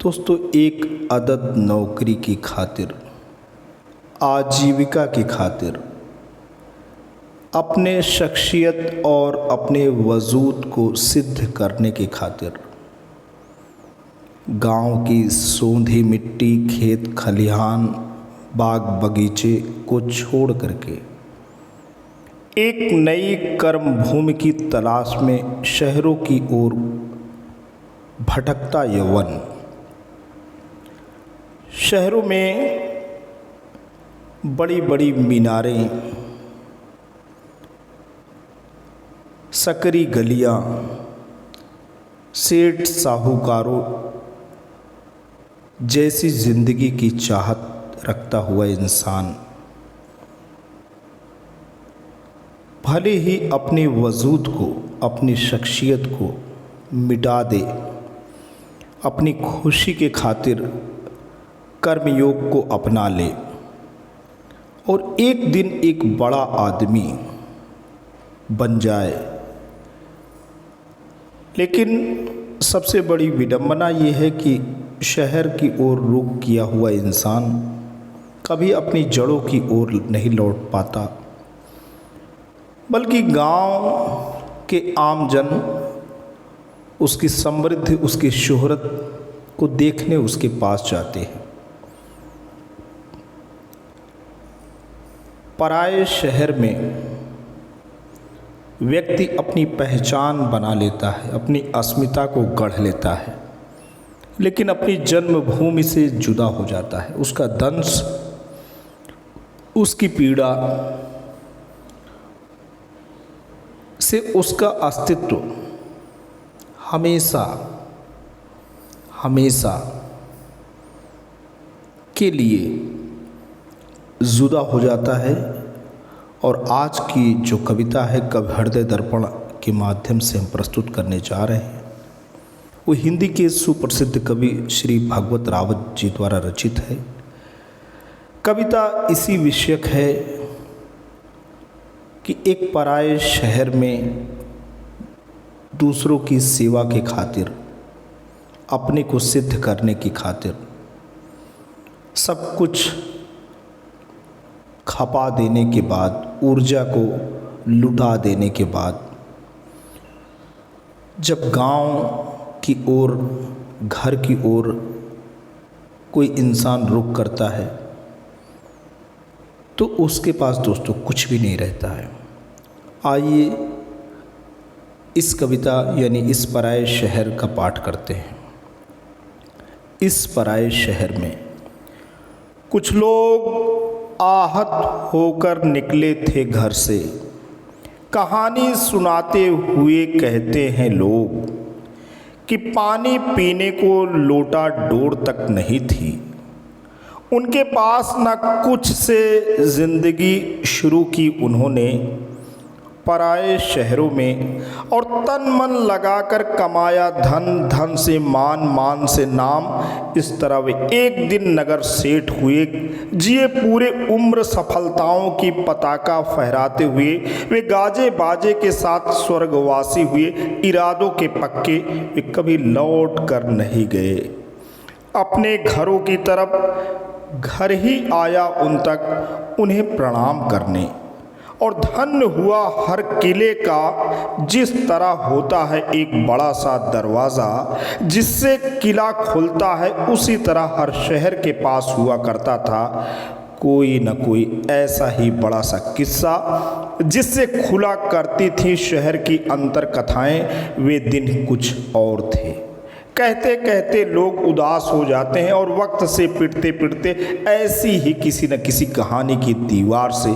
दोस्तों, एक अदद नौकरी की खातिर, आजीविका की खातिर, अपने शख्सियत और अपने वजूद को सिद्ध करने की खातिर गांव की सोंधी मिट्टी, खेत खलिहान, बाग बगीचे को छोड़ करके एक नई कर्म भूमि की तलाश में शहरों की ओर भटकता यौवन, शहरों में बड़ी बड़ी मीनारें, सकरी गलियां, सेठ साहूकारों जैसी ज़िंदगी की चाहत रखता हुआ इंसान भले ही अपने वजूद को, अपनी शख्सियत को मिटा दे, अपनी खुशी के खातिर कर्मयोग को अपना ले और एक दिन एक बड़ा आदमी बन जाए। लेकिन सबसे बड़ी विडंबना ये है कि शहर की ओर रुख किया हुआ इंसान कभी अपनी जड़ों की ओर नहीं लौट पाता, बल्कि गांव के आमजन उसकी समृद्धि, उसकी शोहरत को देखने उसके पास जाते हैं। पराए शहर में व्यक्ति अपनी पहचान बना लेता है, अपनी अस्मिता को गढ़ लेता है, लेकिन अपनी जन्मभूमि से जुदा हो जाता है। उसका दंश, उसकी पीड़ा से उसका अस्तित्व हमेशा हमेशा के लिए जुदा हो जाता है। और आज की जो कविता है कवि हृदय दर्पण के माध्यम से हम प्रस्तुत करने जा रहे हैं, वो हिंदी के सुप्रसिद्ध कवि श्री भागवत रावत जी द्वारा रचित है। कविता इसी विषयक है कि एक पराये शहर में दूसरों की सेवा के खातिर, अपने को सिद्ध करने की खातिर सब कुछ खपा देने के बाद, ऊर्जा को लुटा देने के बाद, जब गांव की ओर, घर की ओर कोई इंसान रुख करता है तो उसके पास दोस्तों कुछ भी नहीं रहता है। आइए इस कविता यानी इस पराये शहर का पाठ करते हैं। इस पराये शहर में कुछ लोग आहत होकर निकले थे घर से, कहानी सुनाते हुए कहते हैं लोग कि पानी पीने को लोटा डोर तक नहीं थी उनके पास, न कुछ से जिंदगी शुरू की उन्होंने पराए शहरों में, और तन मन लगाकर कमाया धन, धन से मान, मान से नाम। इस तरह वे एक दिन नगर सेठ हुए, जिए पूरे उम्र सफलताओं की पताका फहराते हुए। वे गाजे बाजे के साथ स्वर्गवासी हुए, इरादों के पक्के वे कभी लौट कर नहीं गए अपने घरों की तरफ। घर ही आया उन तक उन्हें प्रणाम करने, और धन्य हुआ हर किले का जिस तरह होता है एक बड़ा सा दरवाज़ा जिससे किला खुलता है, उसी तरह हर शहर के पास हुआ करता था कोई न कोई ऐसा ही बड़ा सा किस्सा जिससे खुला करती थी शहर की अंतर कथाएं। वे दिन कुछ और थे। कहते कहते लोग उदास हो जाते हैं और वक्त से पिटते पिटते ऐसी ही किसी न किसी कहानी की दीवार से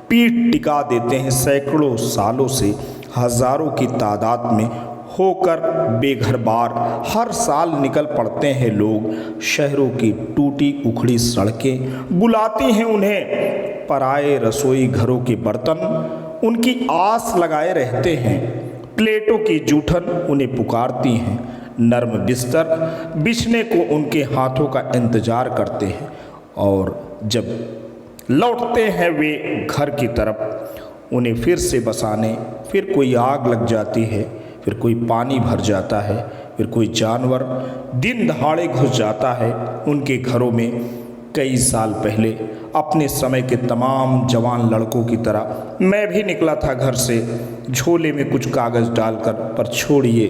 पीठ टिका देते हैं। सैकड़ों सालों से हजारों की तादाद में होकर बेघर बार हर साल निकल पड़ते हैं लोग। शहरों की टूटी उखड़ी सड़कें बुलाती हैं उन्हें, पराए रसोई घरों के बर्तन उनकी आस लगाए रहते हैं। प्लेटों की जूठन उन्हें पुकारती हैं, नर्म बिस्तर बिछने को उनके हाथों का इंतजार करते हैं। और जब लौटते हैं वे घर की तरफ, उन्हें फिर से बसाने, फिर कोई आग लग जाती है, फिर कोई पानी भर जाता है, फिर कोई जानवर दिन दहाड़े घुस जाता है उनके घरों में। कई साल पहले अपने समय के तमाम जवान लड़कों की तरह मैं भी निकला था घर से, झोले में कुछ कागज़ डालकर, पर छोड़िए,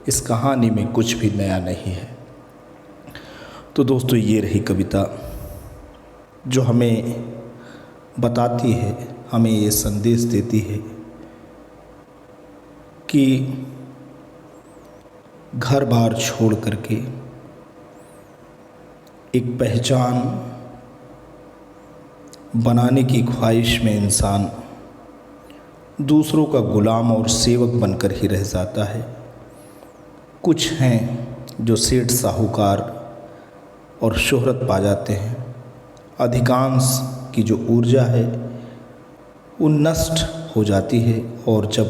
इस कहानी में कुछ भी नया नहीं है। तो दोस्तों, ये रही कविता जो हमें बताती है, हमें ये संदेश देती है कि घर बार छोड़ करके एक पहचान बनाने की ख्वाहिश में इंसान दूसरों का गुलाम और सेवक बनकर ही रह जाता है। कुछ हैं जो सेठ साहूकार और शोहरत पा जाते हैं, अधिकांश की जो ऊर्जा है वो नष्ट हो जाती है, और जब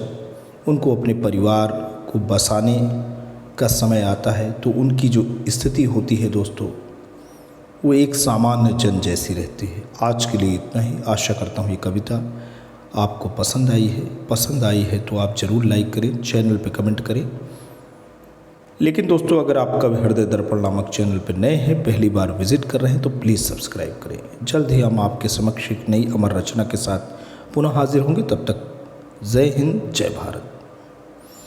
उनको अपने परिवार को बसाने का समय आता है तो उनकी जो स्थिति होती है दोस्तों, वो एक सामान्य जन जैसी रहती है। आज के लिए इतना ही। आशा करता हूँ ये कविता आपको पसंद आई है। पसंद आई है तो आप ज़रूर लाइक करें, चैनल पे कमेंट करें। लेकिन दोस्तों, अगर आप कवि हृदय दर्पण नामक चैनल पर नए हैं, पहली बार विजिट कर रहे हैं, तो प्लीज़ सब्सक्राइब करें। जल्द ही हम आपके समक्ष एक नई अमर रचना के साथ पुनः हाजिर होंगे। तब तक जय हिंद, जय भारत।